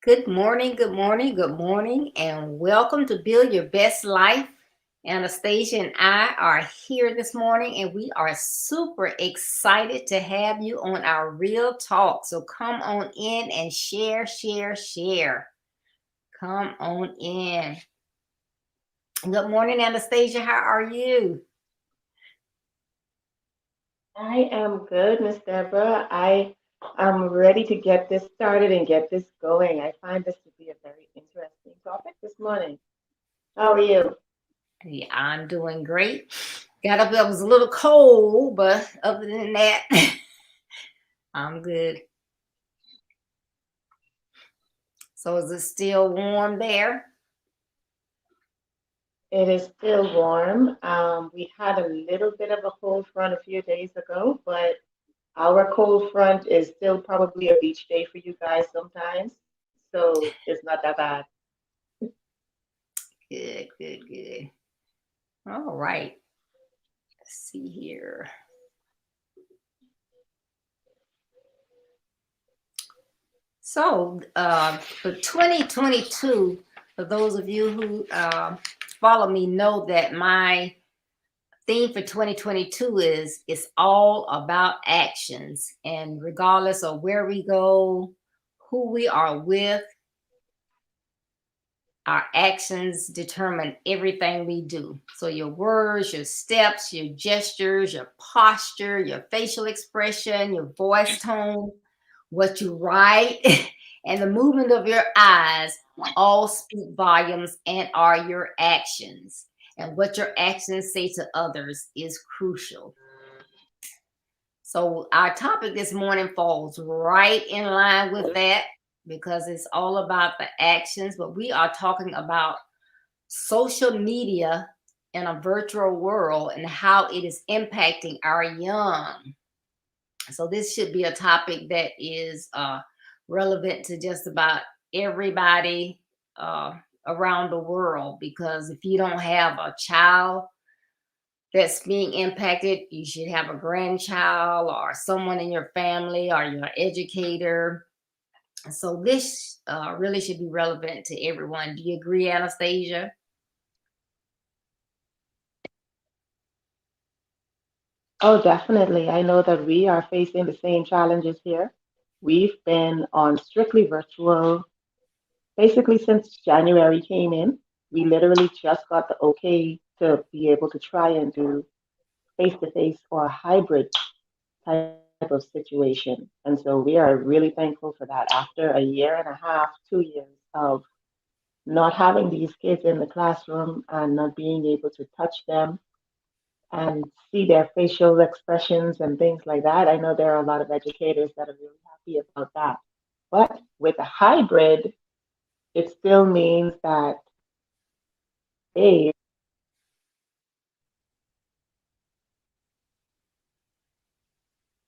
Good morning, good morning, good morning, and welcome to Build Your Best Life. Anastasia and I are here this morning, and we are super excited to have you on our Real Talk. So come on in and share, share, share. Come on in. Good morning, Anastasia. How are you? I am good, Miss Deborah. I am ready to get this started and get this going. I find this to be a very interesting topic this morning. How are you? Yeah, I'm doing great. Got up, it was a little cold, but other than that, I'm good. So is it still warm there? It is still warm. We had a little bit of a cold front a few days ago, but our cold front is still probably a beach day for you guys sometimes, so it's not that bad. Good, good, good. All right. Let's see here. So, for 2022, for those of you who follow me, know that my theme for 2022 is it's all about actions. And regardless of where we go, who we are with, our actions determine everything we do. So your words, your steps, your gestures, your posture, your facial expression, your voice tone, what you write, and the movement of your eyes all speak volumes and are your actions. And what your actions say to others is crucial. So our topic this morning falls right in line with that because it's all about the actions, but we are talking about social media in a virtual world and how it is impacting our young. So this should be a topic that is relevant to just about everybody uh, around the world, because if you don't have a child that's being impacted, you should have a grandchild or someone in your family or your educator. So this really should be relevant to everyone. Do you agree, Anastasia? Oh, definitely. I know that we are facing the same challenges here. We've been on strictly virtual basically since January came in. We literally just got the okay to be able to try and do face to face or a hybrid type of situation. And so we are really thankful for that after a year and a half, 2 years of not having these kids in the classroom and not being able to touch them and see their facial expressions and things like that. I know there are a lot of educators that are really happy about that. But with a hybrid, it still means that, hey,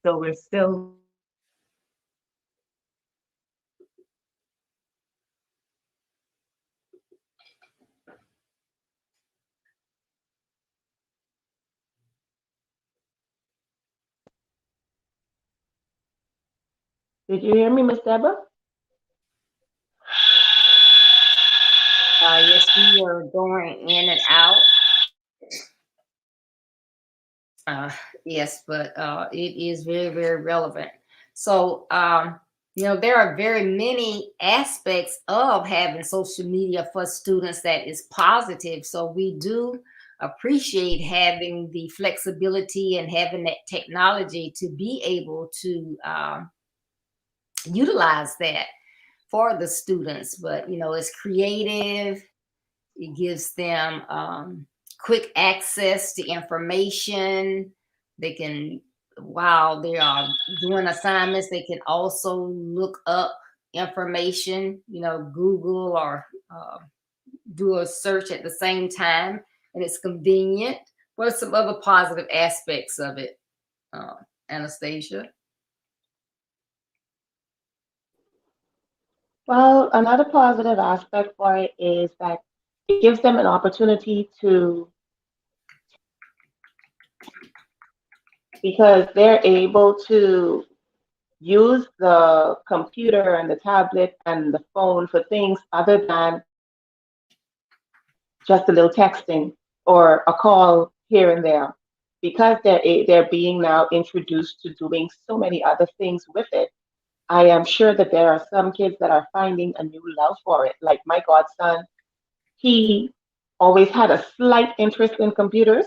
so we're still. Did you hear me, Miss Deborah? Yes, we are going in and out. Uh, yes, but it is very, very relevant. So, there are very many aspects of having social media for students that is positive. So, we do appreciate having the flexibility and having that technology to be able to utilize that for the students. But, it's creative, it gives them quick access to information. They can, while they are doing assignments, they can also look up information, Google or do a search at the same time, and it's convenient. What are some other positive aspects of it, uh, Anastasia? Well, another positive aspect for it is that it gives them an opportunity to, because they're able to use the computer and the tablet and the phone for things other than just a little texting or a call here and there, because they're being now introduced to doing so many other things with it. I am sure that there are some kids that are finding a new love for it. Like my godson, he always had a slight interest in computers,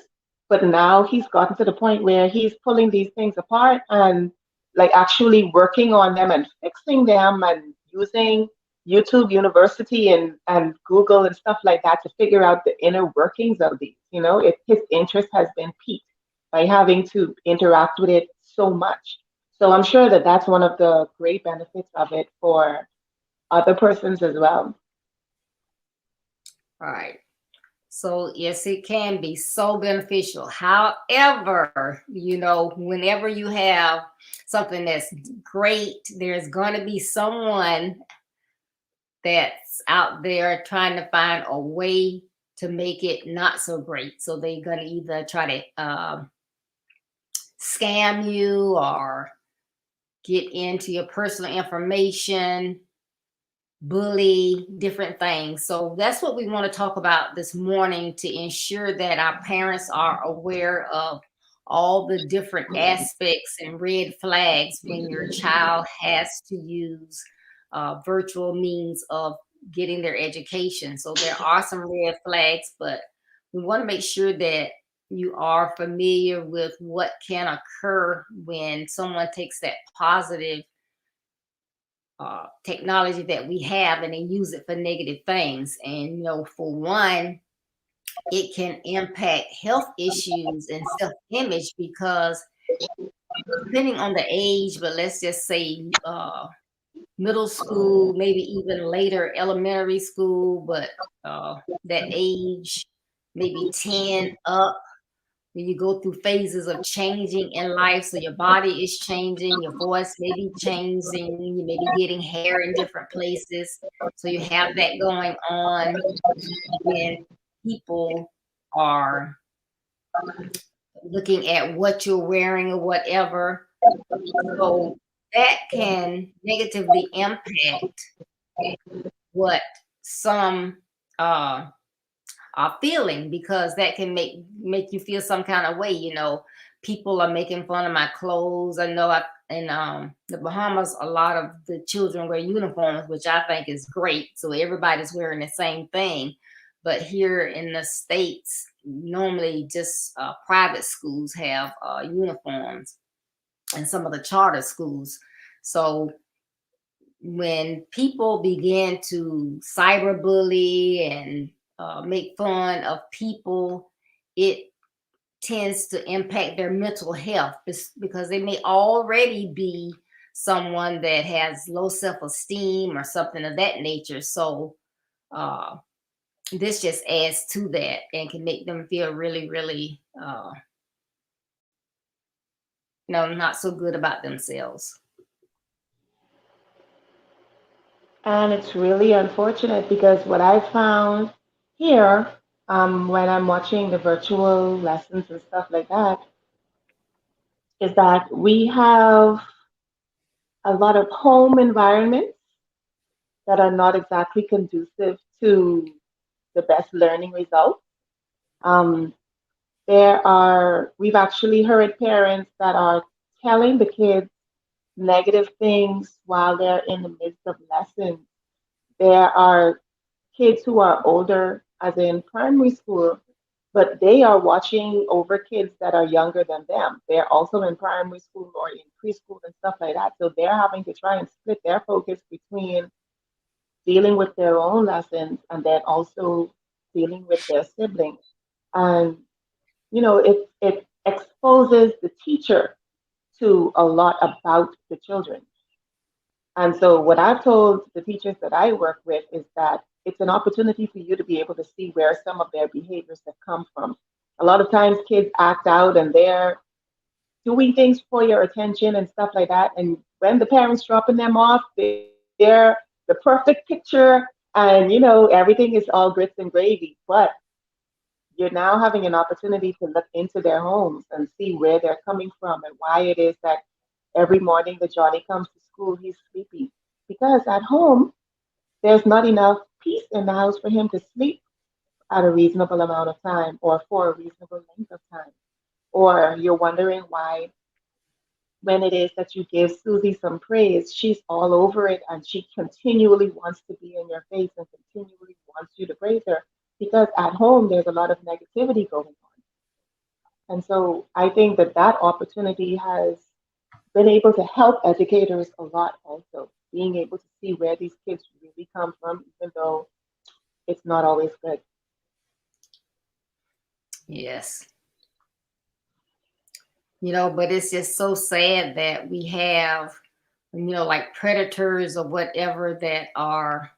but now he's gotten to the point where he's pulling these things apart and like actually working on them and fixing them and using YouTube University and Google and stuff like that to figure out the inner workings of these. His interest has been piqued by having to interact with it so much. So I'm sure that that's one of the great benefits of it for other persons as well. Right. So yes, it can be so beneficial. However, whenever you have something that's great, there's going to be someone that's out there trying to find a way to make it not so great. So they're going to either try to scam you or get into your personal information, bully, different things. So that's what we want to talk about this morning, to ensure that our parents are aware of all the different aspects and red flags when your child has to use virtual means of getting their education. So there are some red flags, but we want to make sure that you are familiar with what can occur when someone takes that positive technology that we have and they use it for negative things. And, for one, it can impact health issues and self-image, because depending on the age, but let's just say middle school, maybe even later elementary school, but that age, maybe 10 up, when you go through phases of changing in life. So your body is changing, your voice may be changing, you may be getting hair in different places. So you have that going on when people are looking at what you're wearing or whatever. So that can negatively impact what some are feeling, because that can make you feel some kind of way. People are making fun of my clothes. I know in the Bahamas, a lot of the children wear uniforms, which I think is great. So everybody's wearing the same thing. But here in the States, normally just private schools have uniforms, and some of the charter schools. So when people begin to cyberbully and make fun of people, it tends to impact their mental health, because they may already be someone that has low self-esteem or something of that nature. So this just adds to that and can make them feel really, really, not so good about themselves. And it's really unfortunate because what I found here, when I'm watching the virtual lessons and stuff like that, is that we have a lot of home environments that are not exactly conducive to the best learning results. Um, we've actually heard parents that are telling the kids negative things while they're in the midst of lessons. There are kids who are older, as in primary school, but they are watching over kids that are younger than them. They're also in primary school or in preschool and stuff like that. So they're having to try and split their focus between dealing with their own lessons and then also dealing with their siblings. And, it exposes the teacher to a lot about the children. And so, what I've told the teachers that I work with is that it's an opportunity for you to be able to see where some of their behaviors have come from. A lot of times, kids act out and they're doing things for your attention and stuff like that. And when the parents dropping them off, they're the perfect picture, and everything is all grits and gravy. But you're now having an opportunity to look into their homes and see where they're coming from and why it is that Every morning that Johnny comes to school, he's sleepy because at home there's not enough peace in the house for him to sleep at a reasonable amount of time or for a reasonable length of time. Or you're wondering why, when it is that you give Susie some praise, she's all over it and she continually wants to be in your face and continually wants you to praise her because at home there's a lot of negativity going on. And so I think that that opportunity has been able to help educators a lot also, being able to see where these kids really come from, even though it's not always good. Yes. But it's just so sad that we have, like predators or whatever that are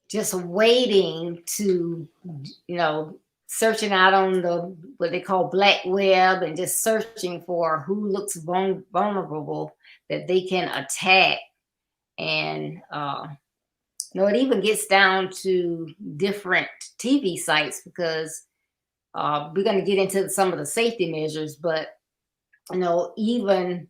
just waiting to, searching out on the what they call black web and just searching for who looks vulnerable that they can attack. And it even gets down to different TV sites because we're going to get into some of the safety measures, but even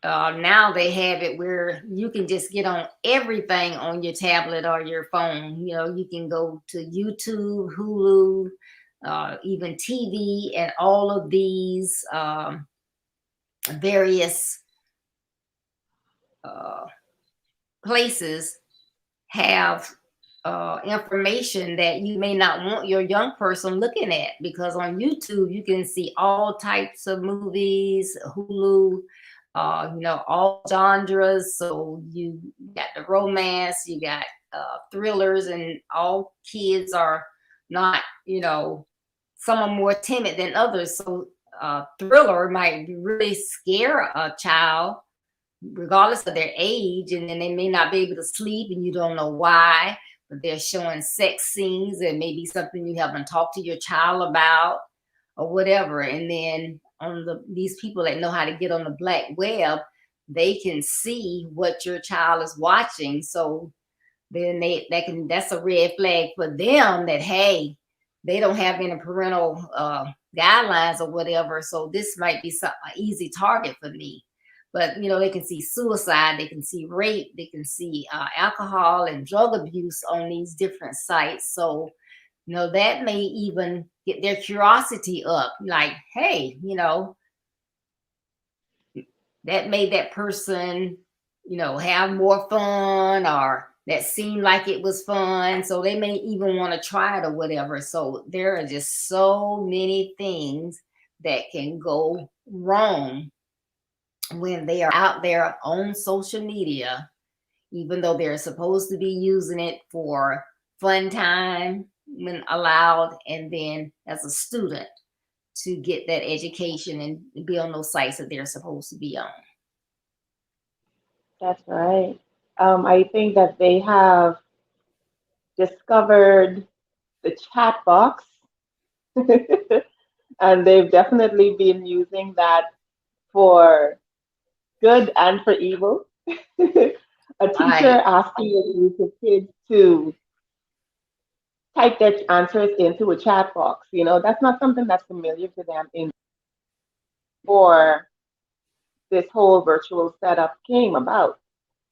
now they have it where you can just get on everything on your tablet or your phone. You can go to YouTube, Hulu, even TV, and all of these various places have information that you may not want your young person looking at, because on YouTube you can see all types of movies, Hulu, all genres. So you got the romance, you got thrillers, and all kids are not, some are more timid than others. So thriller might really scare a child regardless of their age, and then they may not be able to sleep and you don't know why, but they're showing sex scenes and maybe something you haven't talked to your child about or whatever. And then on these people that know how to get on the black web, they can see what your child is watching. So then that's a red flag for them that, hey, they don't have any parental guidelines or whatever. So this might be an easy target for me. But, they can see suicide, they can see rape, they can see alcohol and drug abuse on these different sites. So, that may even get their curiosity up. Like, hey, that made that person, have more fun, or that seemed like it was fun. So they may even want to try it or whatever. So there are just so many things that can go wrong when they are out there on social media, even though they're supposed to be using it for fun time when allowed, and then as a student to get that education and be on those sites that they're supposed to be on. That's right. I think that they have discovered the chat box, and they've definitely been using that for good and for evil. A teacher Right. asking a group of kids to type their answers into a chat box. That's not something that's familiar to them in before this whole virtual setup came about.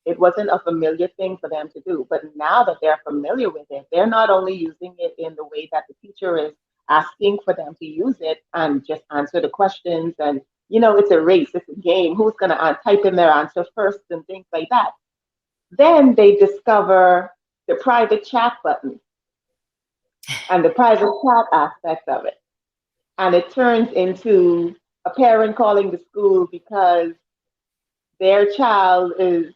It wasn't a familiar thing for them to do. But now that they're familiar with it, they're not only using it in the way that the teacher is asking for them to use it and just answer the questions. And, it's a race, it's a game. Who's going to type in their answer first and things like that. Then they discover the private chat button and the private chat aspect of it. And it turns into a parent calling the school because their child is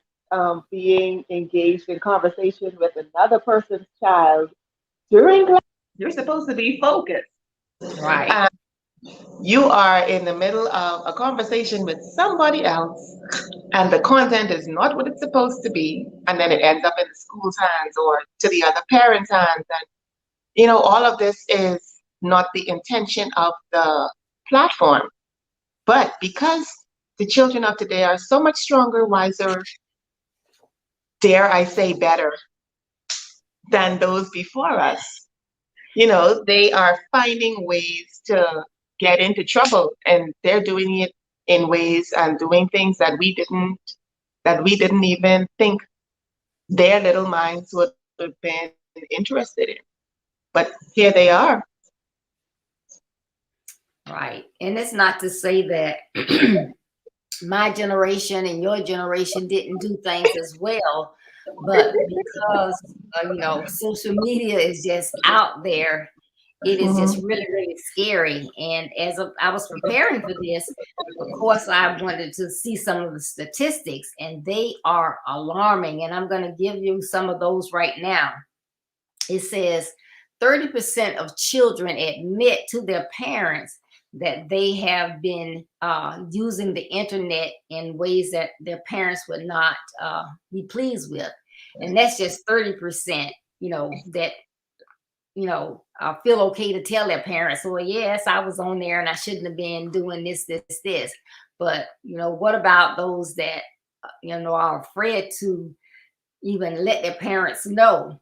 being engaged in conversation with another person's child during class. You're supposed to be focused. Right. You are in the middle of a conversation with somebody else, and the content is not what it's supposed to be, and then it ends up in the school's hands or to the other parent's hands. And all of this is not the intention of the platform. But because the children of today are so much stronger, wiser, dare I say better, than those before us, they are finding ways to get into trouble, and they're doing it in ways and doing things that we didn't even think their little minds would have been interested in. But here they are. Right. And it's not to say that my generation and your generation didn't do things as well, but because social media is just out there, it is just Hmm. really, really scary. And I was preparing for this, of course, I wanted to see some of the statistics, and they are alarming. And I'm going to give you some of those right now. It says 30% of children admit to their parents that they have been using the internet in ways that their parents would not be pleased with. And that's just 30%, that feel okay to tell their parents, well, yes, I was on there and I shouldn't have been doing this. But, what about those that, are afraid to even let their parents know?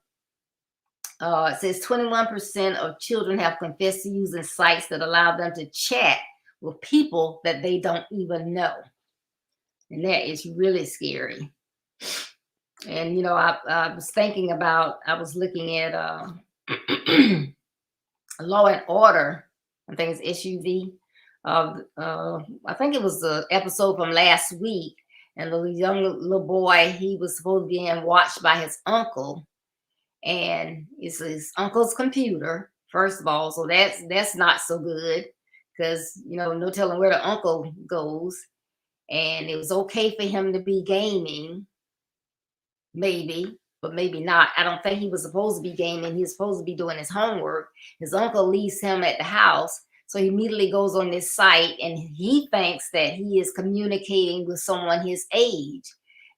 It says 21% of children have confessed to using sites that allow them to chat with people that they don't even know. And that is really scary. And, I was thinking about, I was looking at Law and Order, I think it's SUV. I think it was the episode from last week. And the young little boy, he was supposed to be being watched by his uncle, and it's his uncle's computer, first of all. So that's not so good, because no telling where the uncle goes. And it was okay for him to be gaming, maybe, but maybe not. I don't think he was supposed to be gaming. He was supposed to be doing his homework. His uncle leaves him at the house, so he immediately goes on this site, and he thinks that he is communicating with someone his age.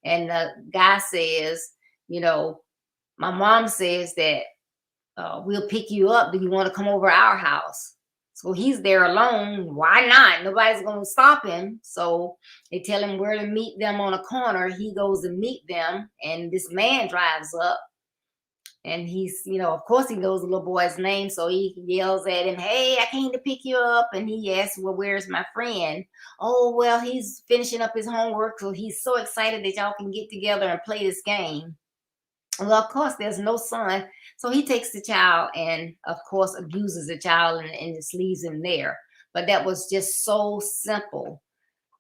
And the guy says, my mom says that we'll pick you up. Do you want to come over our house? So he's there alone. Why not? Nobody's going to stop him. So they tell him where to meet them on a corner. He goes to meet them, and this man drives up. And he's, of course, he knows the little boy's name. So he yells at him, hey, I came to pick you up. And he asks, well, where's my friend? Oh, well, he's finishing up his homework. So he's so excited that y'all can get together and play this game. Well, of course, there's no son. So he takes the child and, of course, abuses the child and just leaves him there. But that was just so simple,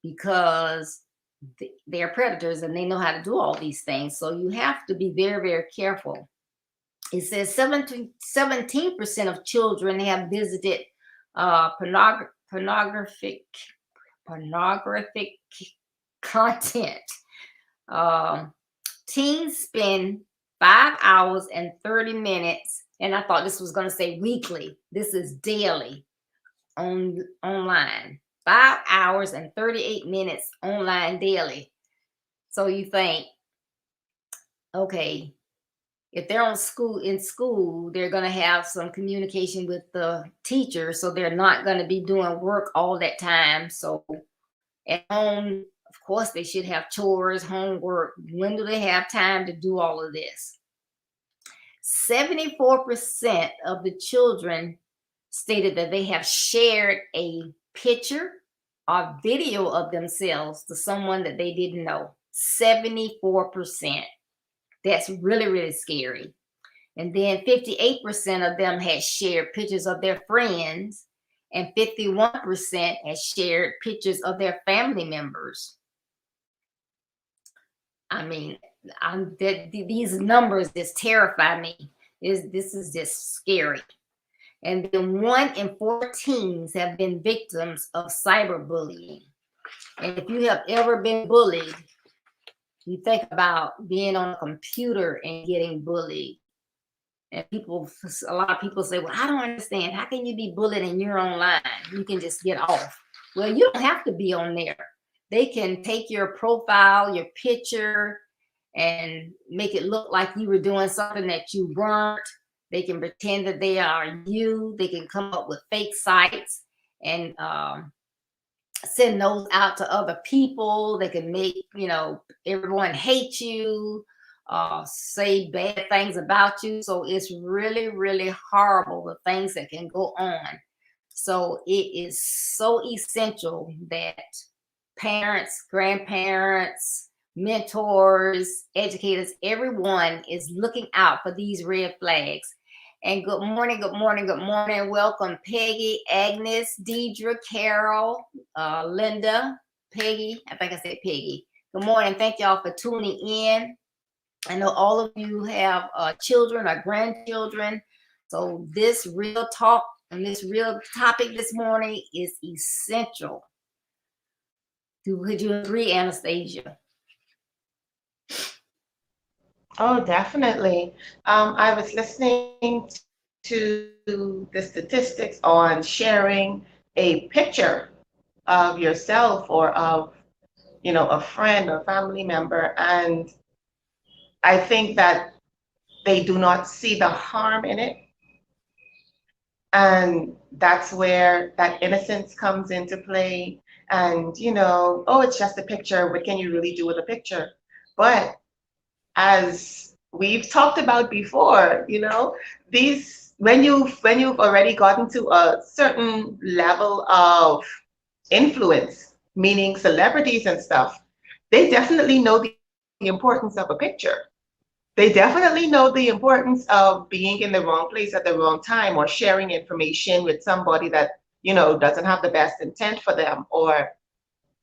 because they're predators and they know how to do all these things. So you have to be very, very careful. It says 17% of children have visited pornographic content. Teens spend 5 hours and 30 minutes, and I thought this was going to say weekly. This is daily online. 5 hours and 38 minutes online daily. So you think, okay, if they're in school, they're going to have some communication with the teacher, so they're not going to be doing work all that time. So at home, of course, they should have chores, homework. When do they have time to do all of this? 74% of the children stated that they have shared a picture or video of themselves to someone that they didn't know. 74%. That's really, really scary. And then 58% of them had shared pictures of their friends, and 51% had shared pictures of their family members. I mean, these numbers just terrify me. This is just scary. And then 1 in 4 teens have been victims of cyberbullying. And if you have ever been bullied, you think about being on a computer and getting bullied. And a lot of people say, well, I don't understand. How can you be bullied and you're online? You can just get off. Well, you don't have to be on there. They can take your profile, your picture, and make it look like you were doing something that you weren't. They can pretend that they are you. They can come up with fake sites and send those out to other people. They can make, everyone hate you, say bad things about you. So it's really, really horrible, the things that can go on. So it is so essential that parents, grandparents, mentors, educators, everyone is looking out for these red flags. And good morning, good morning, good morning. Welcome, Peggy, Agnes, Deidre, Carol, Linda, Peggy. I think I said Peggy. Good morning. Thank y'all for tuning in. I know all of you have children or grandchildren. So this real talk and this real topic this morning is essential. Would you agree, Anastasia? Oh, definitely. I was listening to the statistics on sharing a picture of yourself or of, a friend or family member, and I think that they do not see the harm in it. And that's where that innocence comes into play. And, oh, it's just a picture. What can you really do with a picture? But as we've talked about before, these when you've already gotten to a certain level of influence, meaning celebrities and stuff, they definitely know the importance of a picture. They definitely know the importance of being in the wrong place at the wrong time or sharing information with somebody that, doesn't have the best intent for them, or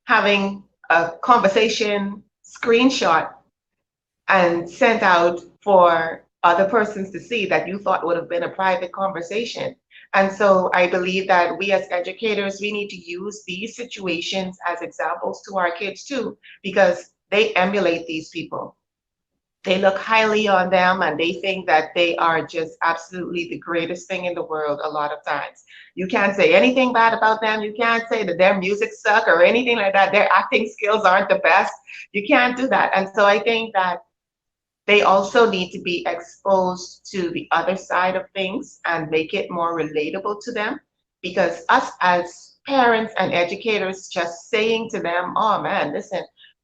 having a conversation screenshot and sent out for other persons to see that you thought would have been a private conversation. And so I believe that we as educators, we need to use these situations as examples to our kids too, because they emulate these people. They look highly on them and they think that they are just absolutely the greatest thing in the world a lot of times. You can't say anything bad about them. You can't say that their music suck or anything like that. Their acting skills aren't the best. You can't do that. And so I think that they also need to be exposed to the other side of things and make it more relatable to them. Because us as parents and educators just saying to them, oh man, listen,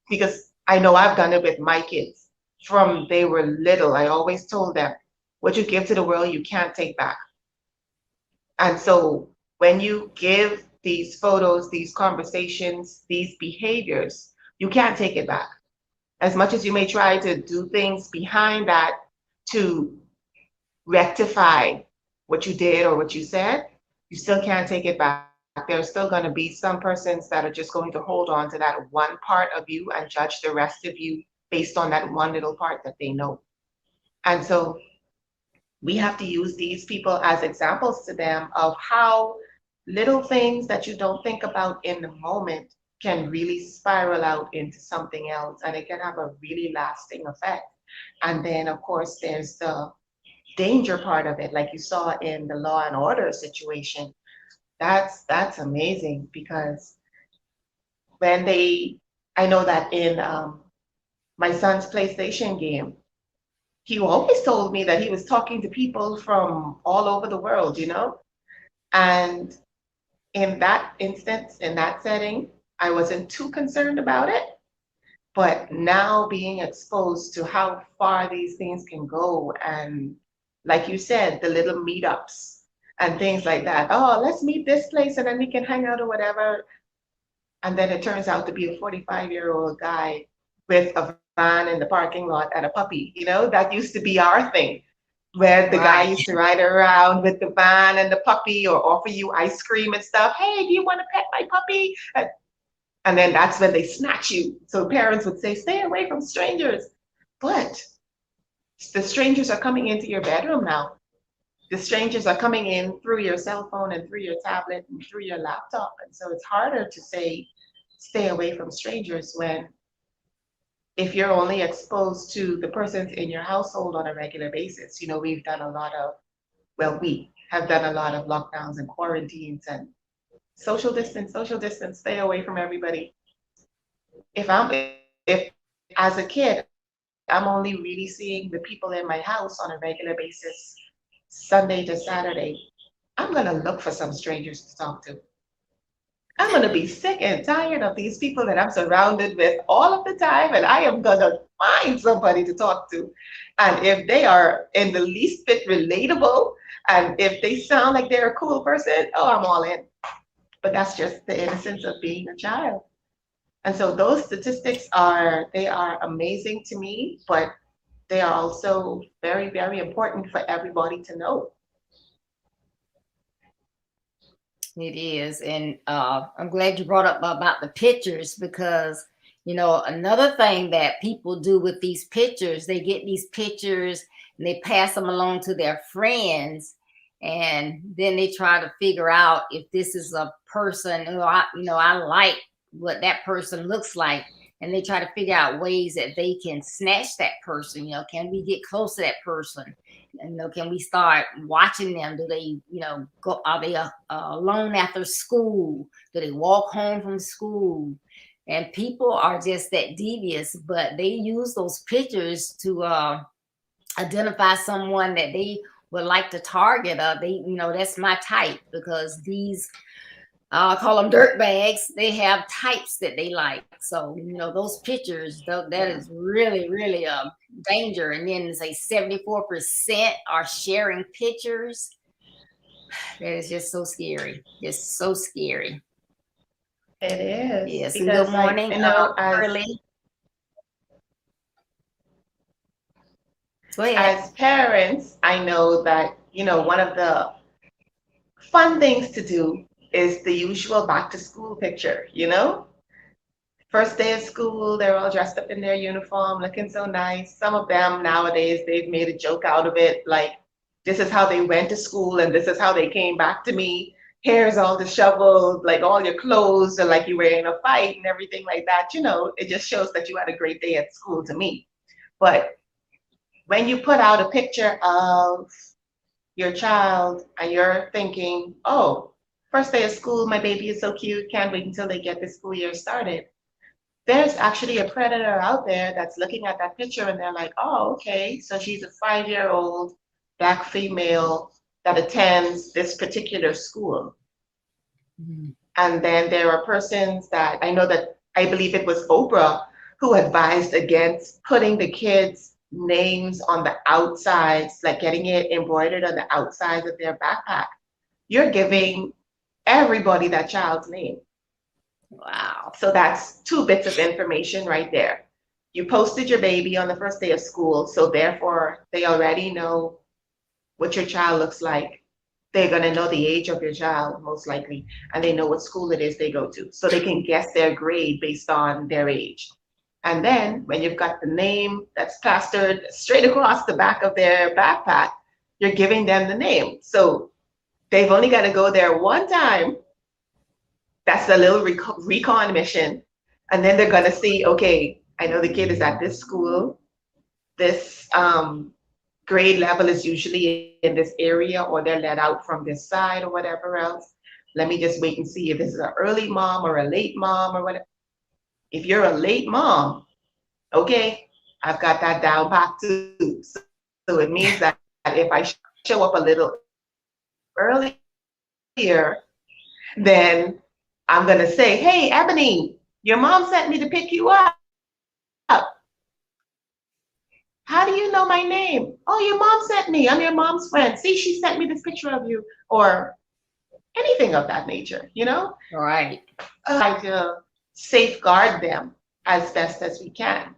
because I know I've done it with my kids from they were little. I always told them, what you give to the world, you can't take back. And so when you give these photos, these conversations, these behaviors, you can't take it back. As much as you may try to do things behind that to rectify what you did or what you said, you still can't take it back. There's still going to be some persons that are just going to hold on to that one part of you and judge the rest of you based on that one little part that they know. And so we have to use these people as examples to them of how little things that you don't think about in the moment can really spiral out into something else, and it can have a really lasting effect. And then of course there's the danger part of it, like you saw in the law and order situation. That's amazing, because when they I know that in my son's PlayStation game, he always told me that he was talking to people from all over the world, and in that instance, in that setting, I wasn't too concerned about it. But now being exposed to how far these things can go, and like you said, the little meetups and things like that. Oh, let's meet this place and then we can hang out or whatever. And then it turns out to be a 45-year-old guy with a van in the parking lot and a puppy. That used to be our thing, where the guy Right. used to ride around with the van and the puppy or offer you ice cream and stuff. Hey, do you want to pet my puppy? And then that's when they snatch you. So parents would say, stay away from strangers. But the strangers are coming into your bedroom now. The strangers are coming in through your cell phone and through your tablet and through your laptop. And so it's harder to say, stay away from strangers, when if you're only exposed to the persons in your household on a regular basis. We've done a lot of, well, we have done a lot of lockdowns and quarantines and social distance, stay away from everybody. If as a kid, I'm only really seeing the people in my house on a regular basis, Sunday to Saturday, I'm going to look for some strangers to talk to. I'm going to be sick and tired of these people that I'm surrounded with all of the time, and I am going to find somebody to talk to. And if they are in the least bit relatable, and if they sound like they're a cool person, oh, I'm all in. But that's just the innocence of being a child. And so those statistics they are amazing to me, but they are also very, very important for everybody to know. It is. And I'm glad you brought up about the pictures because, another thing that people do with these pictures, they get these pictures and they pass them along to their friends. And then they try to figure out if this is a person who I like what that person looks like. And they try to figure out ways that they can snatch that person. Can we get close to that person? Can we start watching them? Do they, go? Are they alone after school? Do they walk home from school? And people are just that devious, but they use those pictures to identify someone that they would like to target. That's my type because these I call them dirt bags. They have types that they like. So, those pictures, that Yeah, is really, really a danger. And then say 74% are sharing pictures. That is just so scary. Just so scary. it is Yes. And good because, like, morning, as Shirley. Go ahead. as parents, I know that one of the fun things to do is the usual back to school picture. First day of school, they're all dressed up in their uniform, looking so nice. Some of them nowadays, they've made a joke out of it, like, this is how they went to school and this is how they came back to me. Hair's all disheveled, like all your clothes are like you were in a fight and everything like that. It just shows that you had a great day at school to me. But when you put out a picture of your child and you're thinking, oh, first day of school, my baby is so cute, can't wait until they get the school year started, there's actually a predator out there that's looking at that picture and they're like, oh, okay, so she's a 5-year-old black female that attends this particular school. Mhm. And then there are persons that I know that I believe it was Oprah who advised against putting the kids' names on the outsides, like getting it embroidered on the outsides of their backpack. You're giving everybody that child's name. Wow. So that's 2 bits of information right there. You posted your baby on the first day of school, so therefore they already know what your child looks like. They're going to know the age of your child, most likely, and they know what school it is they go to. So they can guess their grade based on their age. And then when you've got the name that's plastered straight across the back of their backpack, you're giving them the name. So they've only got to go there one time. That's a little recon mission. And then they're going to see, okay, I know the kid is at this school. This grade level is usually in this area, or they're let out from this side or whatever else. Let me just wait and see if this is an early mom or a late mom or whatever. If you're a late mom, okay, I've got that down pat too. So it means that if I show up a little earlier, then I'm going to say, hey, Ebony, your mom sent me to pick you up. How do you know my name? Oh, your mom sent me. I'm your mom's friend. See, she sent me this picture of you, or anything of that nature. Right. Try to safeguard them as best as we can.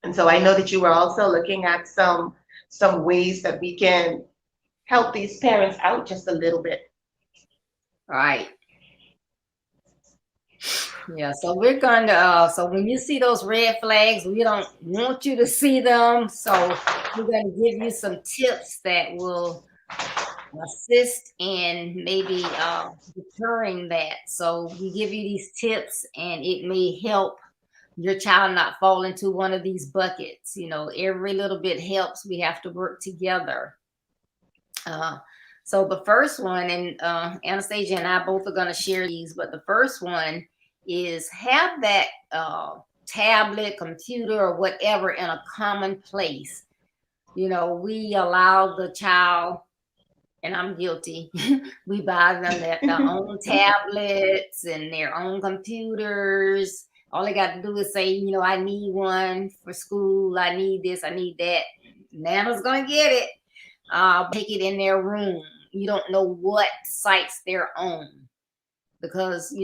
And so I know that you were also looking at some ways that we can help these parents out just a little bit. Right. Yeah, so we're going to, so when you see those red flags, we don't want you to see them. So we're going to give you some tips that will assist in maybe deterring that. So we give you these tips and it may help your child not fall into one of these buckets. Every little bit helps. We have to work together. Uh, so the first one, and Anastasia and I both are going to share these, but the first one is have that tablet, computer, or whatever in a common place. We allow the child, and I'm guilty, we buy them their own tablets and their own computers. All they got to do is say, I need one for school. I need this. I need that. Nana's going to get it. Take it in their room. You don't know what sites they're on because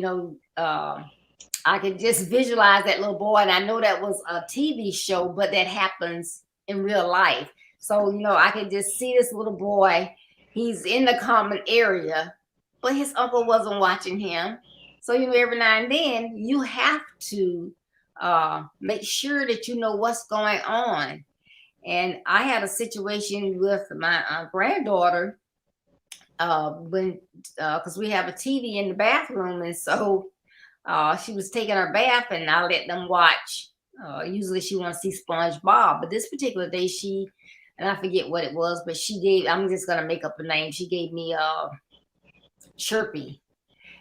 I could just visualize that little boy, and I know that was a TV show, but that happens in real life. So, I could just see this little boy. He's in the common area, but his uncle wasn't watching him. So, every now and then you have to make sure that you know what's going on. And I had a situation with my granddaughter when because we have a TV in the bathroom, and so she was taking her bath, and I let them watch. Usually she wants to see SpongeBob, but this particular day and I forget what it was, but I'm just gonna make up a name. She gave me Chirpy,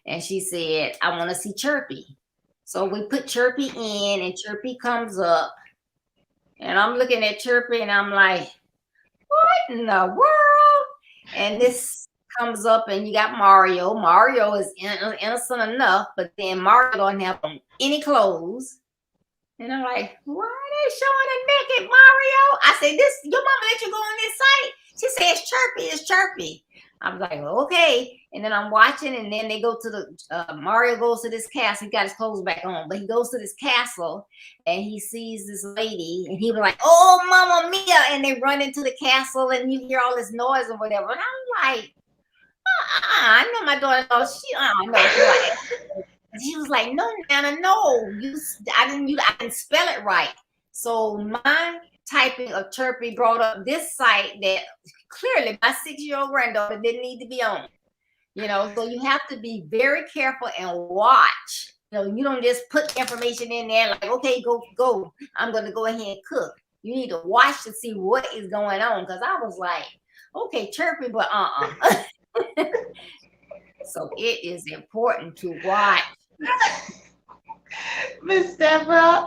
and she said, I want to see Chirpy. So we put Chirpy in, and Chirpy comes up, and I'm looking at Chirpy, and I'm like, what in the world? And this comes up, and you got Mario. Mario is innocent enough, but then Mario don't have on any clothes. And I'm like, why are they showing a naked Mario? I said, your mama let you go on this site? She said, it's Chirpy. I'm like, okay. And then I'm watching, and then they go to Mario goes to this castle. He got his clothes back on, but he goes to this castle, and he sees this lady, and he was like, oh, Mamma Mia. And they run into the castle, and you hear all this noise or whatever. And I'm like, I know my daughter knows. She was like, no, Nana, no. I didn't spell it right. So my typing of Chirpy brought up this site that clearly my 6-year-old granddaughter didn't need to be on. So you have to be very careful and watch. You don't just put information in there like, okay, go. I'm going to go ahead and cook. You need to watch to see what is going on, because I was like, okay, Chirpy, but So it is important to watch. Miss Deborah,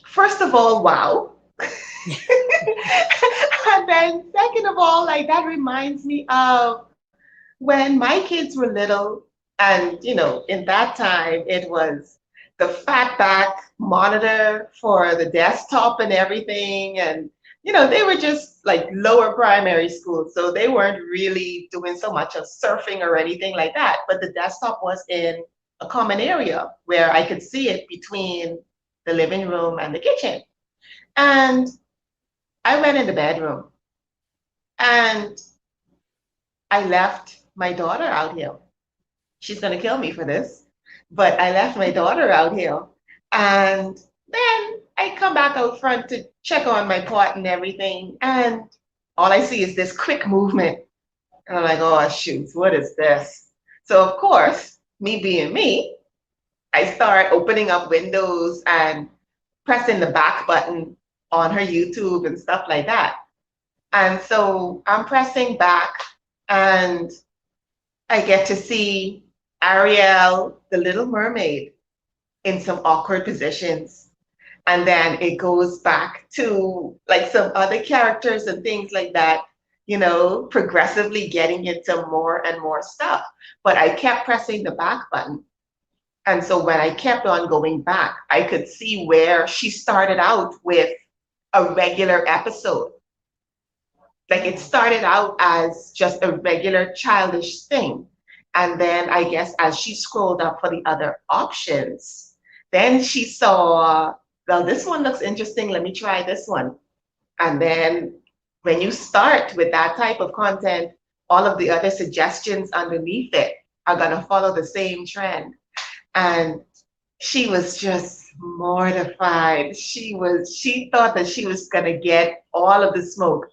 first of all, wow. And then second of all, like, that reminds me of when my kids were little, and in that time it was the fatback monitor for the desktop and everything, and they were just like lower primary school, so they weren't really doing so much of surfing or anything like that, but the desktop was in a common area where I could see it between the living room and the kitchen. And I went in the bedroom, and I left my daughter out here. She's going to kill me for this, but I left my daughter out here. And then I come back out front to check on my pot and everything, and all I see is this quick movement. And I'm like, oh, shoot, what is this? So, of course, me being me, I start opening up windows and pressing the back button on her YouTube and stuff like that. And so I'm pressing back, and I get to see Ariel, the Little Mermaid, in some awkward positions. And then it goes back to like some other characters and things like that, progressively getting into more and more stuff. But I kept pressing the back button. And so when I kept on going back, I could see where she started out with a regular episode. Like, it started out as just a regular childish thing. And then I guess as she scrolled up for the other options, then she saw, well, this one looks interesting. Let me try this one. And then when you start with that type of content, all of the other suggestions underneath it are going to follow the same trend. And she was just mortified. She thought that she was going to get all of the smoke.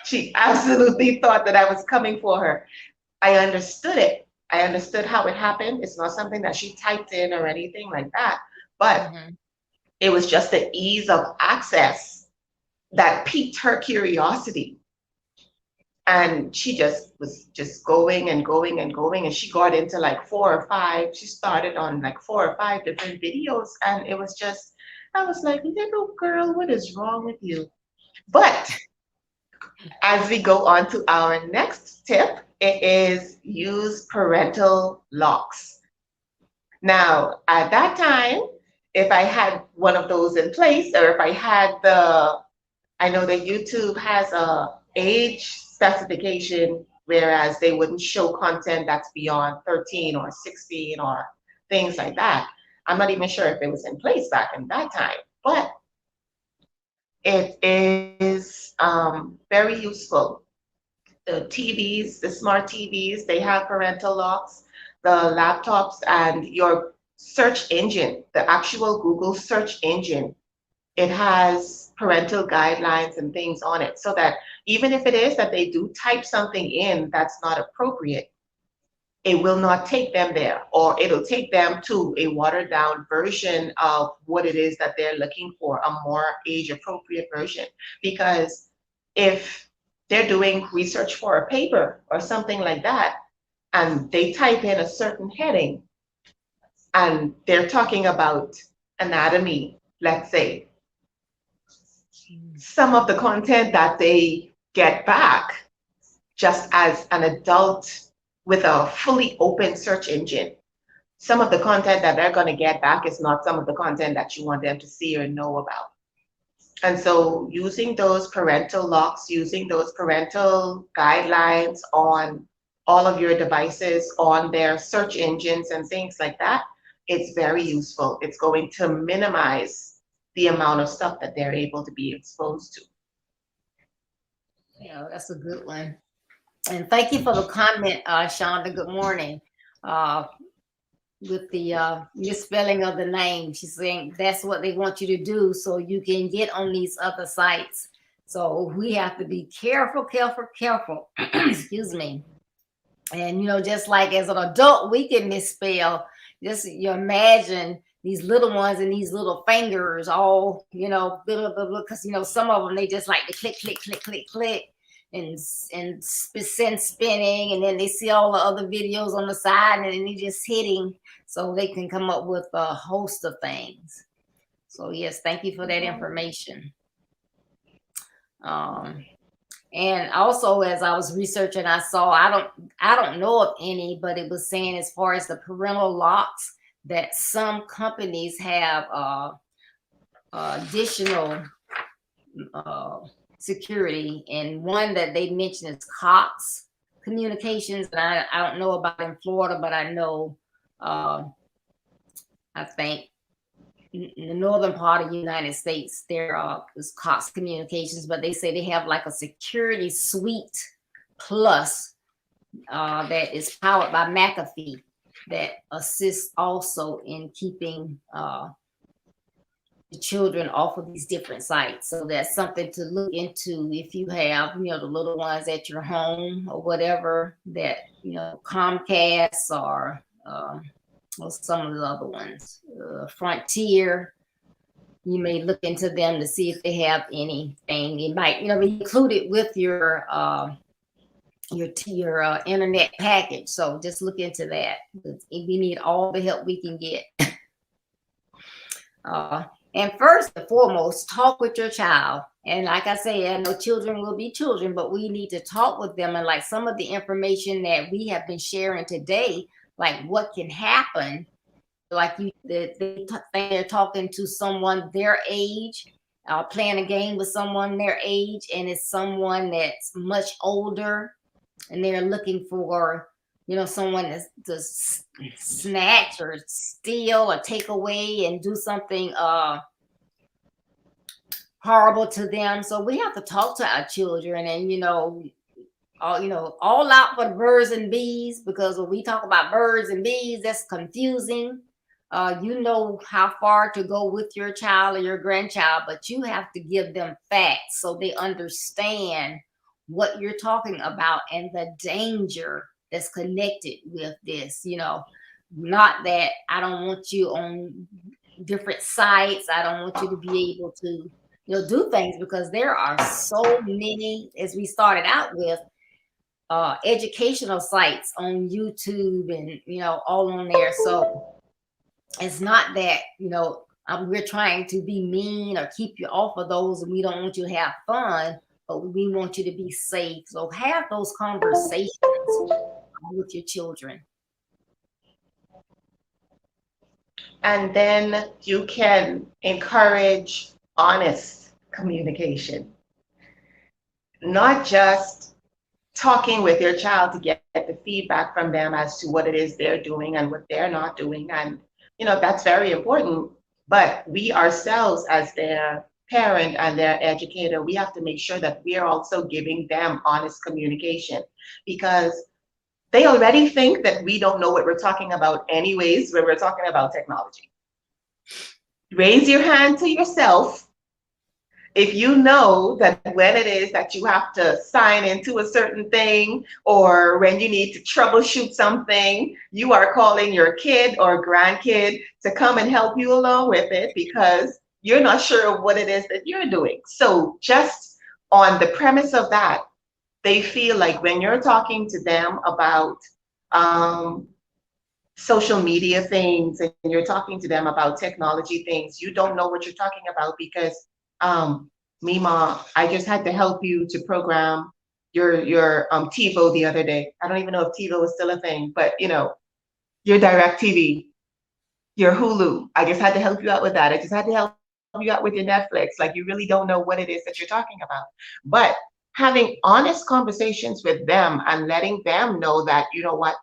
She absolutely thought that I was coming for her. I understood it. I understood how it happened. It's not something that she typed in or anything like that, but it was just the ease of access that piqued her curiosity. And she just was just going and going and going. And she got into like 4 or 5. She started on like 4 or 5 different videos. And it was just, I was like, little girl, what is wrong with you? But as we go on to our next tip, it is use parental locks. Now, at that time, if I had one of those in place, or if I had I know that YouTube has a age specification, whereas they wouldn't show content that's beyond 13 or 16 or things like that. I'm not even sure if it was in place back in that time, but it is very useful. The TVs, the smart TVs, they have parental locks, the laptops, and your search engine, the actual Google search engine, it has parental guidelines and things on it so that even if it is that they do type something in that's not appropriate, it will not take them there, or it'll take them to a watered down version of what it is that they're looking for, a more age appropriate version. Because if they're doing research for a paper or something like that, and they type in a certain heading and they're talking about anatomy, let's say, some of the content that they get back just as an adult with a fully open search engine, some of the content that they're going to get back is not some of the content that you want them to see or know about. And so using those parental locks, using those parental guidelines on all of your devices, on their search engines and things like that, it's very useful. It's going to minimize the amount of stuff that they're able to be exposed to. Yeah, that's a good one. And thank you for the comment, Shonda. Good morning. With the misspelling of the name, she's saying that's what they want you to do so you can get on these other sites. So we have to be careful. Excuse me. And just like as an adult, we can misspell. Just you imagine these little ones and these little fingers, all because some of them they just like to click and send spinning, and then they see all the other videos on the side, and then they just hitting, so they can come up with a host of things. So yes, thank you for that information. And also, as I was researching, I saw I don't know of any, but it was saying as far as the parental locks that some companies have additional security, and one that they mentioned is Cox Communications. And I don't know about in Florida, but I know I think in the northern part of the United States there is Cox Communications, but they say they have like a security suite plus that is powered by McAfee that assists also in keeping the children off of these different sites. So that's something to look into if you have, the little ones at your home or whatever, that, Comcast or some of the other ones, Frontier. You may look into them to see if they have anything. It might, be included with your internet package. So just look into that. We need all the help we can get. And first and foremost, talk with your child. And like I say, I know children will be children, but we need to talk with them. And like some of the information that we have been sharing today, like what can happen, like they're talking to someone their age, playing a game with someone their age, and it's someone that's much older, and they're looking for someone to snatch or steal or take away and do something horrible to them. So we have to talk to our children, and all out for the birds and bees, because when we talk about birds and bees, that's confusing. How far to go with your child or your grandchild, but you have to give them facts so they understand what you're talking about and the danger that's connected with this. Not that I don't want you on different sites. I don't want you to be able to, do things, because there are so many, as we started out with, educational sites on YouTube and, all on there. So it's not that, we're trying to be mean or keep you off of those, and we don't want you to have fun, but we want you to be safe. So have those conversations with your children. And then you can encourage honest communication, not just talking with your child to get the feedback from them as to what it is they're doing and what they're not doing, and That's very important. But we ourselves, as their parent and their educator, we have to make sure that we are also giving them honest communication, because they already think that we don't know what we're talking about anyways when we're talking about technology. Raise your hand to yourself if you know that when it is that you have to sign into a certain thing, or when you need to troubleshoot something, you are calling your kid or grandkid to come and help you along with it because you're not sure of what it is that you're doing. So just on the premise of that, they feel like when you're talking to them about um, social media things and you're talking to them about technology things, you don't know what you're talking about because um, Mima, I just had to help you to program your TiVo the other day. I don't even know if TiVo is still a thing, but your Direct TV, your Hulu. I just had to help you out with that. I just had to help you out with your Netflix. Like, you really don't know what it is that you're talking about. But having honest conversations with them and letting them know that, you know what,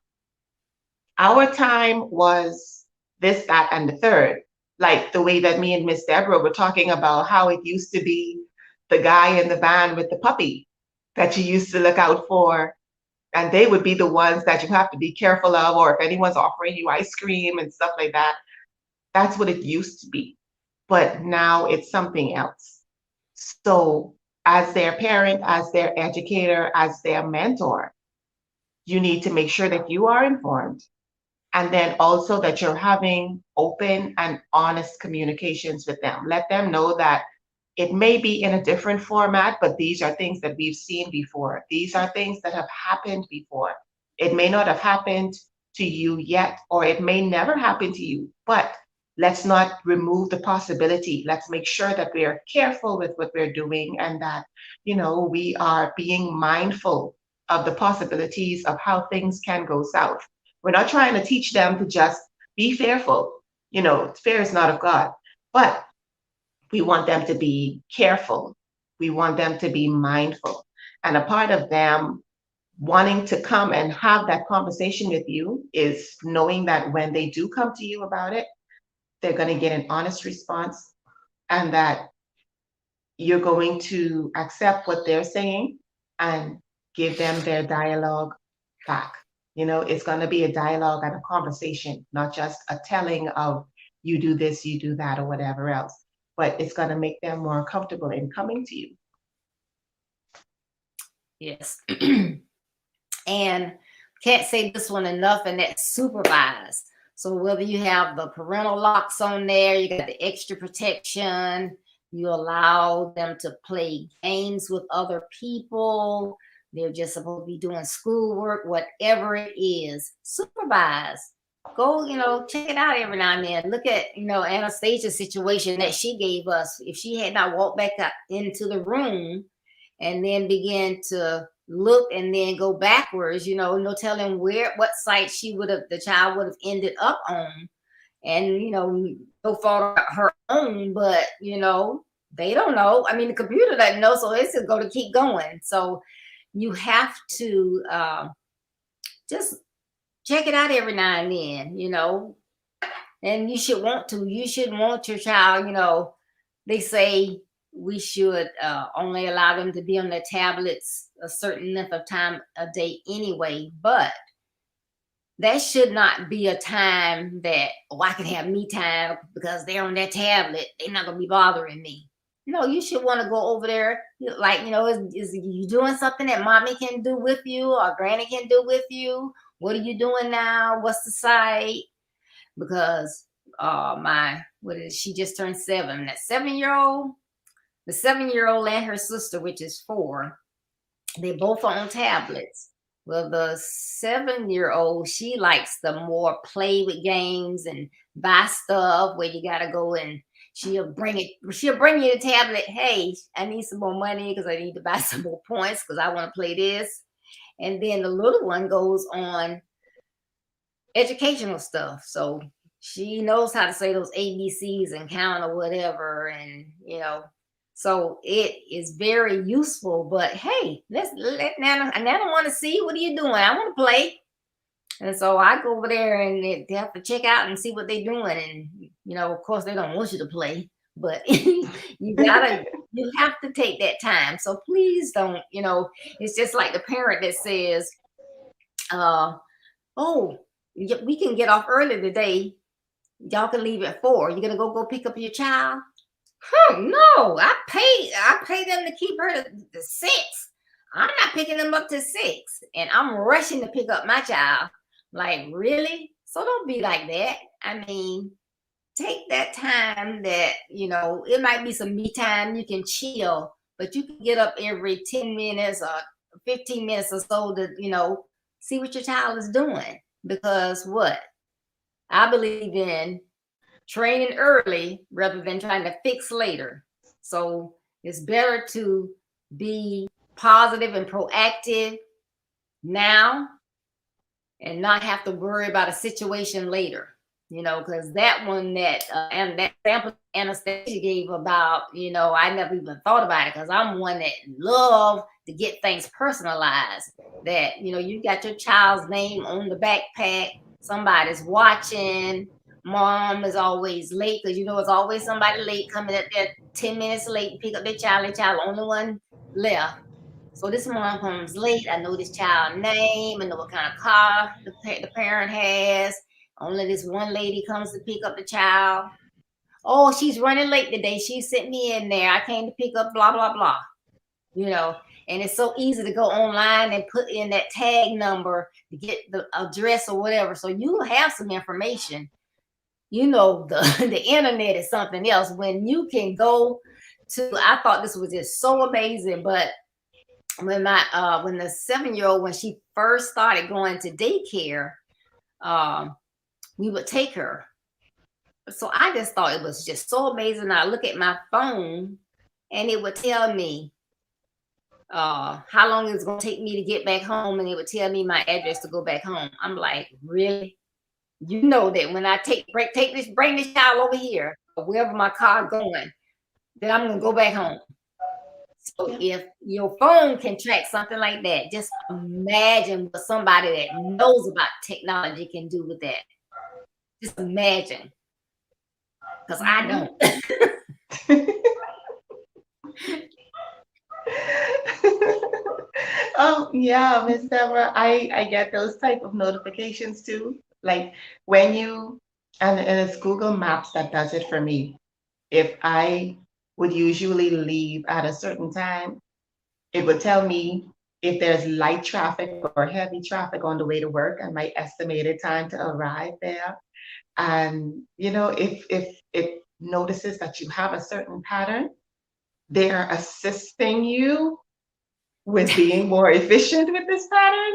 our time was this, that, and the third. Like the way that me and Miss Deborah were talking about how it used to be the guy in the van with the puppy that you used to look out for. And they would be the ones that you have to be careful of, or if anyone's offering you ice cream and stuff like that. That's what it used to be. But now it's something else. So, as their parent, as their educator, as their mentor, you need to make sure that you are informed, and then also that you're having open and honest communications with them. Let them know that it may be in a different format, but these are things that we've seen before. These are things that have happened before. It may not have happened to you yet, or it may never happen to you, but let's not remove the possibility. Let's make sure that we are careful with what we're doing, and that, we are being mindful of the possibilities of how things can go south. We're not trying to teach them to just be fearful. Fear is not of God, but we want them to be careful. We want them to be mindful. And a part of them wanting to come and have that conversation with you is knowing that when they do come to you about it, they're going to get an honest response, and that you're going to accept what they're saying and give them their dialogue back. It's going to be a dialogue and a conversation, not just a telling of you do this, you do that, or whatever else, but it's going to make them more comfortable in coming to you. Yes. And can't say this one enough, and that's supervised. So whether you have the parental locks on there, you got the extra protection, you allow them to play games with other people, they're just supposed to be doing schoolwork, whatever it is, supervise. Go, check it out every now and then. Look at, Anastasia's situation that she gave us. If she had not walked back up into the room and then began to look and then go backwards, no telling what site the child would have ended up on. And, no fault of her own, but, they don't know. I mean, the computer doesn't know, so it's going to keep going. So you have to just check it out every now and then, and you should want your child, they say we should only allow them to be on their tablets a certain length of time a day anyway, but that should not be a time that, I can have me time because they're on their tablet. They're not going to be bothering me. No, you should want to go over there. Like, is you doing something that mommy can do with you or granny can do with you? What are you doing now? What's the site? Because she just turned 7. That 7-year-old, the 7-year-old and her sister, which is 4, they both are on tablets. Well, the 7-year-old, she likes the more play with games and buy stuff where you got to go, and she'll bring you the tablet. Hey, I need some more money because I need to buy some more points because I want to play this. And then the little one goes on educational stuff. So she knows how to say those ABCs and count or whatever. And, so it is very useful. But hey, let Nana want to see, what are you doing? I want to play. And so I go over there and they have to check out and see what they're doing. And, of course, they don't want you to play, but you have to take that time. So please don't, it's just like the parent that says, oh, we can get off early today. Y'all can leave at 4. You're going to go pick up your child? No, I pay them to keep her to 6. I'm not picking them up to 6, and I'm rushing to pick up my child. Like, really? So don't be like that. I mean, take that time that, it might be some me time, you can chill, but you can get up every 10 minutes or 15 minutes or so to, see what your child is doing. Because what? I believe in training early rather than trying to fix later. So it's better to be positive and proactive now and not have to worry about a situation later, because that one and that example Anastasia gave about, I never even thought about it because I'm one that love to get things personalized. That, you got your child's name on the backpack, somebody's watching, mom is always late because it's always somebody late coming up there 10 minutes late to pick up their child only one left. So this mom comes late. I know this child name. I know what kind of car the parent has. Only this one lady comes to pick up the child. Oh, she's running late today. She sent me in there. I came to pick up blah, blah, blah. And it's so easy to go online and put in that tag number to get the address or whatever. So you have some information. The internet is something else. When you can go to, I thought this was just so amazing, but when the 7-year-old, when she first started going to daycare, we would take her. So I just thought it was just so amazing. I look at my phone and it would tell me how long it's going to take me to get back home, and it would tell me my address to go back home. I'm like, really? You know that when I bring this child over here, or wherever my car going, then I'm going to go back home. So if your phone can track something like that, just imagine what somebody that knows about technology can do with that. Just imagine. Because I don't. Oh, yeah, Miss Deborah, I get those type of notifications too. Like when and it's Google Maps that does it for me. If I would usually leave at a certain time, it would tell me if there's light traffic or heavy traffic on the way to work and my estimated time to arrive there. And if it notices that you have a certain pattern, they're assisting you with being more efficient with this pattern.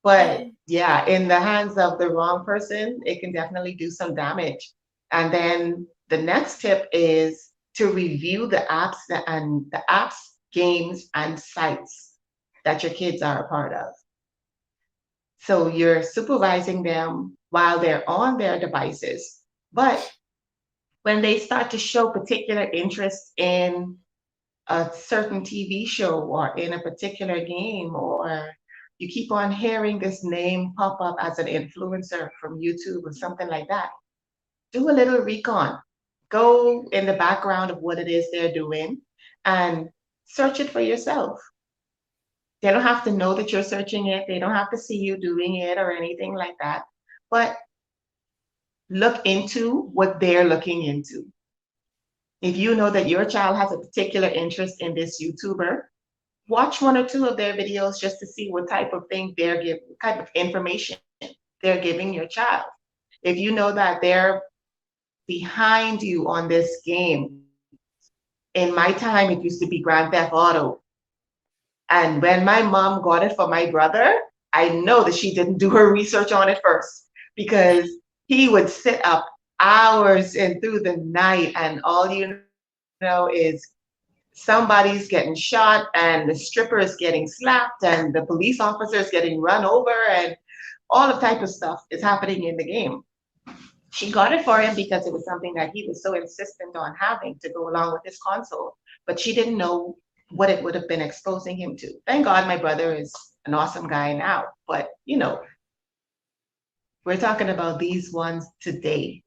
But yeah, in the hands of the wrong person, it can definitely do some damage. And then the next tip is to review the apps, games, and sites that your kids are a part of. So you're supervising them while they're on their devices. But when they start to show particular interest in a certain TV show or in a particular game, or you keep on hearing this name pop up as an influencer from YouTube or something like that, do a little recon. Go in the background of what it is they're doing and search it for yourself. They don't have to know that you're searching it. They don't have to see you doing it or anything like that. But look into what they're looking into. If you know that your child has a particular interest in this YouTuber, watch 1 or 2 of their videos just to see what type of thing type of information they're giving your child. If you know that they're behind you on this game, in my time, it used to be Grand Theft Auto. And when my mom got it for my brother, I know that she didn't do her research on it first, because he would sit up hours and through the night, and all you know is somebody's getting shot and the stripper is getting slapped and the police officer is getting run over, and all the type of stuff is happening in the game. She got it for him because it was something that he was so insistent on having to go along with his console, but she didn't know what it would have been exposing him to. Thank God my brother is an awesome guy now, but We're talking about these ones today.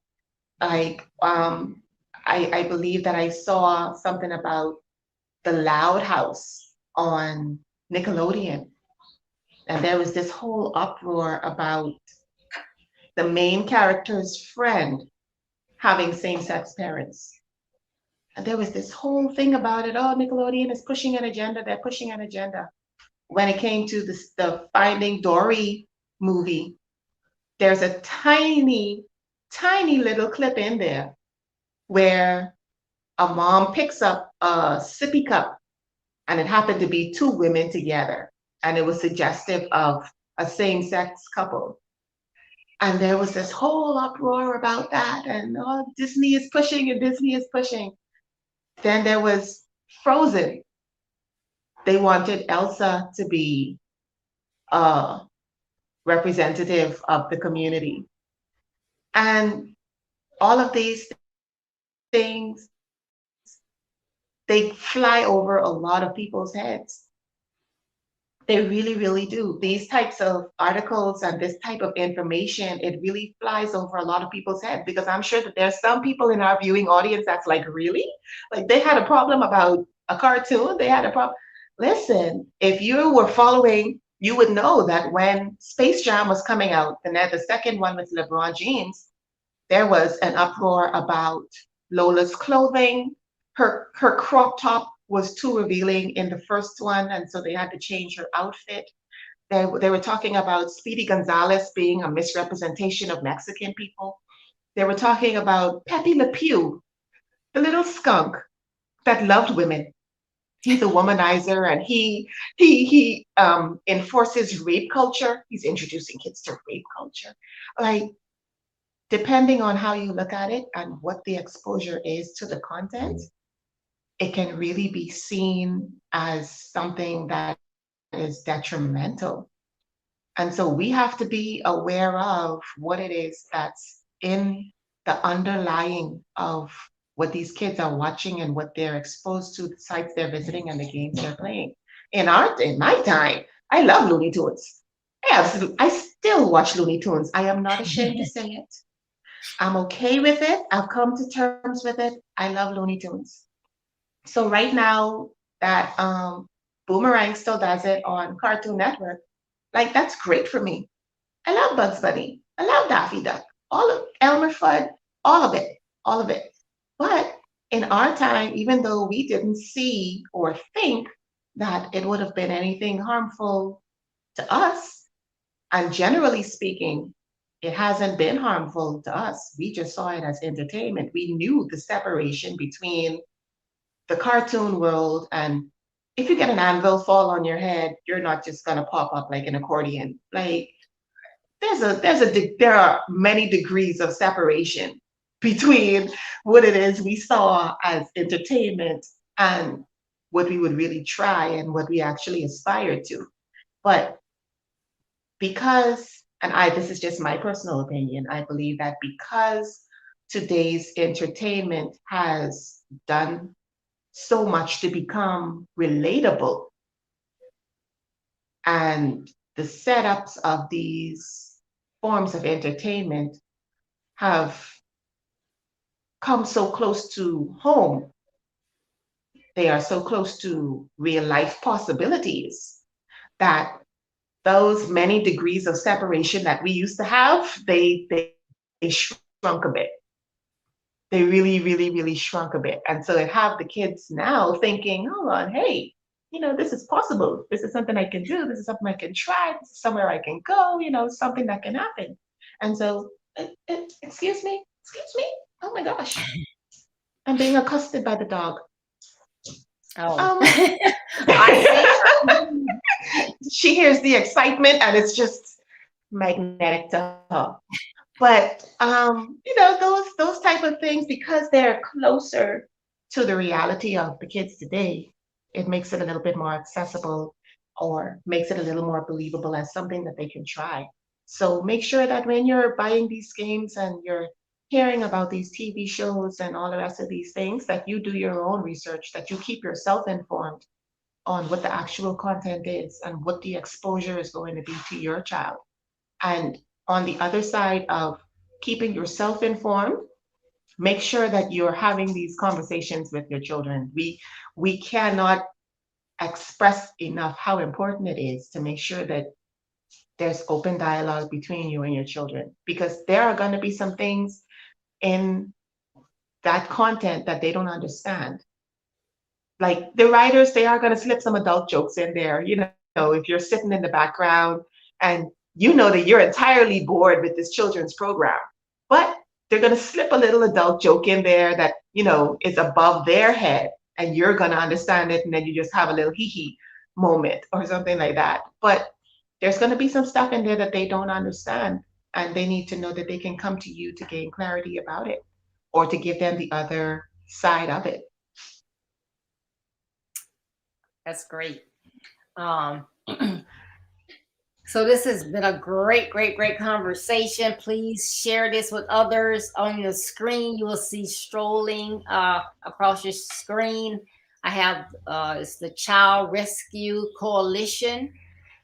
Like, I believe that I saw something about the Loud House on Nickelodeon. And there was this whole uproar about the main character's friend having same-sex parents. And there was this whole thing about it. Oh, Nickelodeon is pushing an agenda. They're pushing an agenda. When it came to the Finding Dory movie, there's a tiny, tiny little clip in there where a mom picks up a sippy cup, and it happened to be two women together. And it was suggestive of a same-sex couple. And there was this whole uproar about that. And oh, Disney is pushing and Disney is pushing. Then there was Frozen. They wanted Elsa to be a representative of the community. And all of these things, they fly over a lot of people's heads. They really, really do. These types of articles and this type of information, it really flies over a lot of people's heads, because I'm sure that there's some people in our viewing audience that's like, really? Like, they had a problem about a cartoon? They had a problem. Listen, if you were following, you would know that when Space Jam was coming out, and then the second one with LeBron James, there was an uproar about Lola's clothing. Her crop top was too revealing in the first one, and so they had to change her outfit. They were talking about Speedy Gonzalez being a misrepresentation of Mexican people. They were talking about Pepe Le Pew, the little skunk that loved women. He's a womanizer, and he enforces rape culture. He's introducing kids to rape culture. Like, depending on how you look at it and what the exposure is to the content, it can really be seen as something that is detrimental. And so we have to be aware of what it is that's in the underlying of what these kids are watching and what they're exposed to, the sites they're visiting and the games they're playing. In my time, I love Looney Tunes. I still watch Looney Tunes. I am not ashamed to say it. I'm okay with it. I've come to terms with it. I love Looney Tunes. So right now that Boomerang still does it on Cartoon Network, like, that's great for me. I love Bugs Bunny. I love Daffy Duck. All of Elmer Fudd, all of it, all of it. But in our time, even though we didn't see or think that it would have been anything harmful to us, and generally speaking, it hasn't been harmful to us. We just saw it as entertainment. We knew the separation between the cartoon world, and if you get an anvil fall on your head, you're not just gonna pop up like an accordion. Like, there are many degrees of separation between what it is we saw as entertainment and what we would really try and what we actually aspire to. But because, and this is just my personal opinion, I believe that because today's entertainment has done so much to become relatable, and the setups of these forms of entertainment have come so close to home. They are so close to real life possibilities that those many degrees of separation that we used to have, they shrunk a bit. They really, really, really shrunk a bit. And so it have the kids now thinking, hold on, hey, this is possible. This is something I can do. This is something I can try. This is somewhere I can go, something that can happen. And so, excuse me, oh my gosh, I'm being accosted by the dog. Oh, I see. She hears the excitement, and it's just magnetic to her. But those type of things, because they're closer to the reality of the kids today, it makes it a little bit more accessible, or makes it a little more believable as something that they can try. So make sure that when you're buying these games and you're hearing about these TV shows and all the rest of these things, that you do your own research, that you keep yourself informed on what the actual content is and what the exposure is going to be to your child. And on the other side of keeping yourself informed, make sure that you're having these conversations with your children. We cannot express enough how important it is to make sure that there's open dialogue between you and your children, because there are going to be some things in that content that they don't understand. Like the writers, they are going to slip some adult jokes in there. If you're sitting in the background and you know that you're entirely bored with this children's program, but they're going to slip a little adult joke in there that, is above their head, and you're going to understand it. And then you just have a little hee hee moment or something like that. But there's going to be some stuff in there that they don't understand. And they need to know that they can come to you to gain clarity about it, or to give them the other side of it. That's great. So this has been a great, great, great conversation. Please share this with others. On your screen, you will see strolling across your screen. I have it's the Child Rescue Coalition,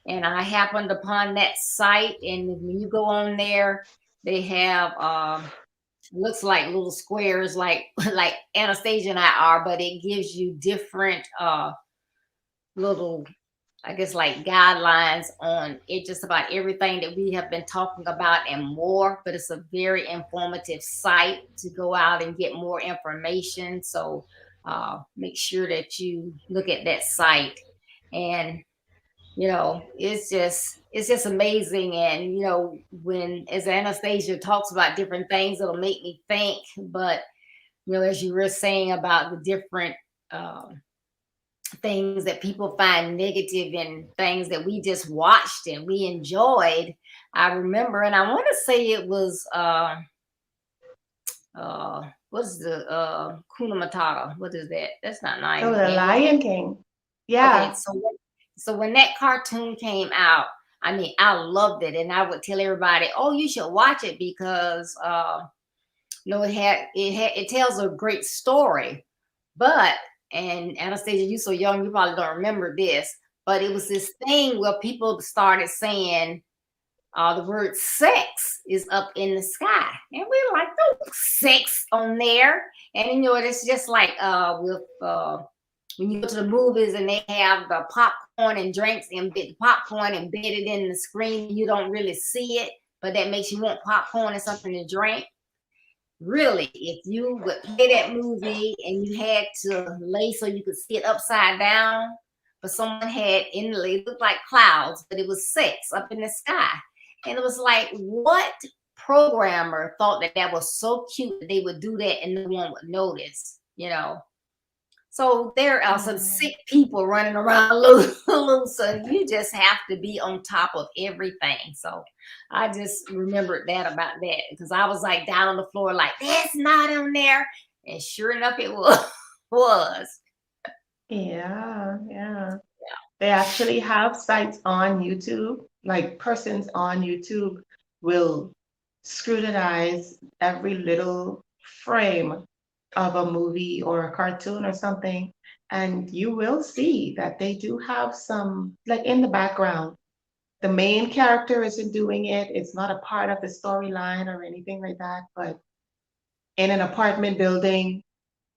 and I happened upon that site. And when you go on there, they have looks like little squares, like Anastasia and I are, but it gives you different little, I guess, like guidelines on it, just about everything that we have been talking about and more. But it's a very informative site to go out and get more information. So make sure that you look at that site. And it's just amazing. And when, as Anastasia talks about different things, it'll make me think. But as you were saying about the different things that people find negative in things that we just watched and we enjoyed. I remember, and I want to say it was what's the Kuna Matata? What is that? That's not Lion Oh, King. the Lion King. Yeah. Okay, so when that cartoon came out, I mean, I loved it, and I would tell everybody, "Oh, you should watch it because it tells a great story." But, and Anastasia, you so young, you probably don't remember this, but it was this thing where people started saying the word sex is up in the sky. And we're like, no sex on there. And it's just like with when you go to the movies and they have the popcorn and drinks, and the popcorn embedded in the screen, you don't really see it, but that makes you want popcorn and something to drink. Really, if you would play that movie and you had to lay so you could see it upside down, but someone had it looked like clouds, but it was sex up in the sky. And it was like, what programmer thought that was so cute that they would do that and no one would notice, So there are some sick people running around loose, so you just have to be on top of everything. So I just remembered that about that, because I was like down on the floor, like, that's not on there. And sure enough, it was. Yeah. They actually have sites on YouTube, like persons on YouTube will scrutinize every little frame of a movie or a cartoon or something, and you will see that they do have some, like in the background, the main character isn't doing it, it's not a part of the storyline or anything like that, but in an apartment building,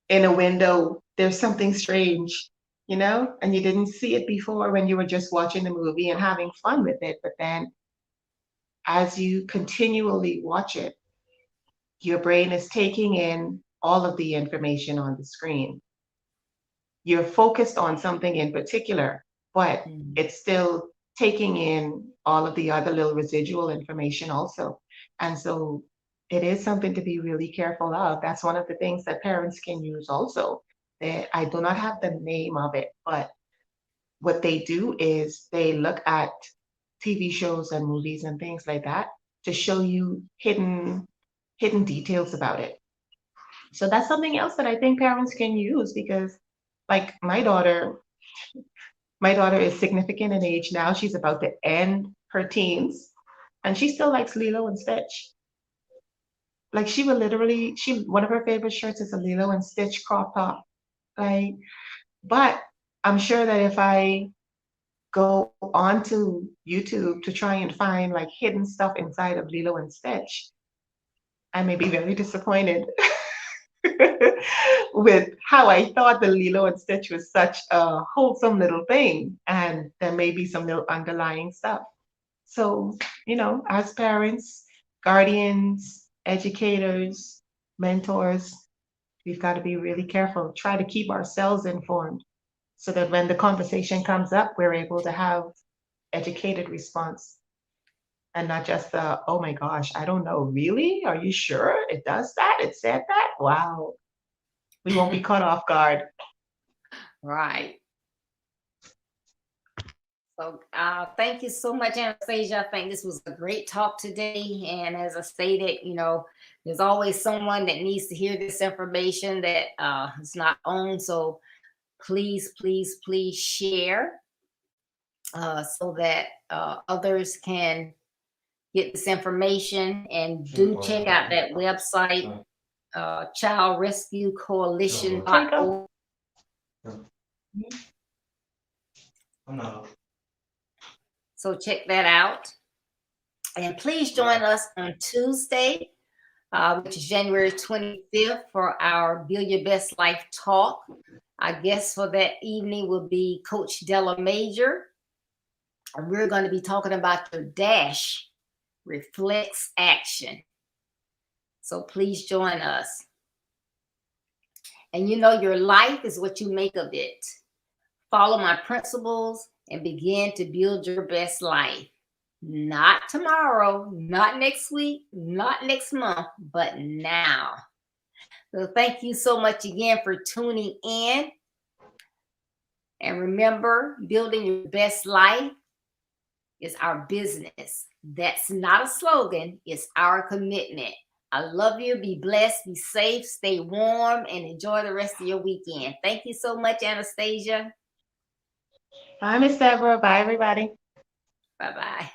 in a window, there's something strange, and you didn't see it before when you were just watching the movie and having fun with it. But then as you continually watch it, your brain is taking in all of the information on the screen. You're focused on something in particular, but it's still taking in all of the other little residual information also. And so it is something to be really careful of. That's one of the things that parents can use also. I do not have the name of it, but what they do is they look at TV shows and movies and things like that to show you hidden details about it. So that's something else that I think parents can use, because like my daughter is significant in age now. She's about to end her teens, and she still likes Lilo and Stitch. Like she will literally, one of her favorite shirts is a Lilo and Stitch crop top. Like, but I'm sure that if I go onto YouTube to try and find like hidden stuff inside of Lilo and Stitch, I may be very disappointed with how I thought the Lilo and Stitch was such a wholesome little thing, and there may be some little underlying stuff. So, as parents, guardians, educators, mentors, we've got to be really careful, try to keep ourselves informed so that when the conversation comes up, we're able to have educated response and not just the, oh my gosh, I don't know, really? Are you sure it does that? It said that? Wow. We won't be caught off guard. Right. So thank you so much, Anastasia. I think this was a great talk today. And as I stated, there's always someone that needs to hear this information that is not owned. So please, please, please share so that others can get this information. And do check out that website, childrescuecoalition.org. So check that out. And please join us on Tuesday, which is January 25th, for our Build Your Best Life talk. Our guest for that evening will be Coach Della Major. And we're going to be talking about your dash reflects action. So please join us. And your life is what you make of it. Follow my principles and begin to build your best life. Not tomorrow, not next week, not next month, but now. So thank you so much again for tuning in. And remember, building your best life is our business. That's not a slogan, it's our commitment. I love you. Be blessed, be safe, stay warm, and enjoy the rest of your weekend. Thank you so much, Anastasia. Bye, Miss Deborah. Bye, everybody. Bye-bye.